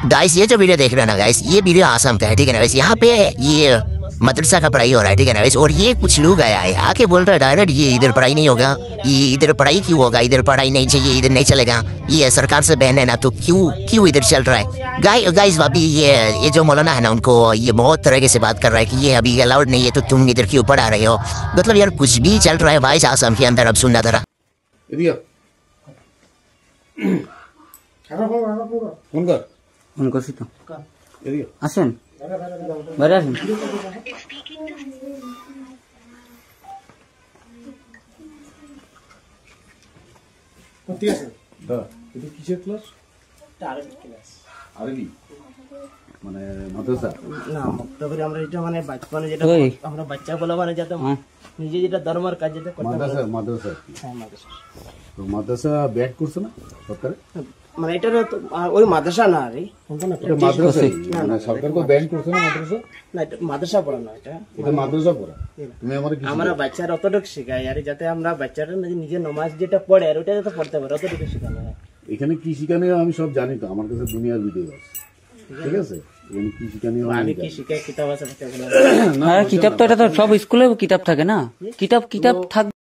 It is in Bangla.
गाइस ये जो वीडियो देख रहे हो ना गाइस, ये वीडियो आसाम का है, ठीक है ना गाइस। यहाँ पे ये मदरसा का पढ़ाई हो रहा है, ठीक है ना गाइस। और ये कुछ लोग आया है आके बोल रहा है डायरेक्ट ये इधर पढ़ाई नहीं होगा, ये इधर पढ़ाई क्यों होगा, इधर पढ़ाई नहीं चाहिए, इधर नहीं चलेगा, ये सरकार से बैन है ना, तो क्यों इधर चल रहा है। गाइस अभी ये जो मौलाना है ना, उनको ये बहुत तरीके से बात कर रहा है कि ये अभी अलाउड नहीं है, तो तुम इधर क्यों पढ़ा रहे हो। मतलब यार कुछ भी चल रहा है भाई आसाम के अंदर। अब सुनना जरा ফোন করছি তো আসেন বাইরে আসেন। কিসের ক্লাস? আরবি মানে মাদ্রাসা না মক্তবের আমরা এটা মানে বাচ্চানে যেটা আমরা বাচ্চা বলা মানে যাতে নিজে যেটা ধর্মের কাজ যেটা করতে মাদ্রাসা হ্যাঁ মাদ্রাসা। তো মাদ্রাসা ব্যাট করছে না সরকার, মানে এটা ওই মাদ্রাসা না রে, এটা মাদ্রাসা মানে সরকার কো ব্যান করছে না মাদ্রাসা। না এটা মাদ্রাসা পড়া না, এটা মাদ্রাসা পড়া। তুমি আমরা বাচ্চারা অতটুকু শেখাই আর যাতে আমরা বাচ্চারা নিজে নামাজ যেটা পড়ে আর ওটা যাতে পড়তে পারে অতটুকু শেখানো হয়। এখানে কি শিখানো আমি সব জানি, তো আমার কাছে দুনিয়ার ভিডিও আছে, ঠিক আছে। কি শিখানো আমি কি শিখাই কিতাব আছে কিতাব তো এটা তো সব স্কুলে কিতাব থাকে না, কিতাব থাকবে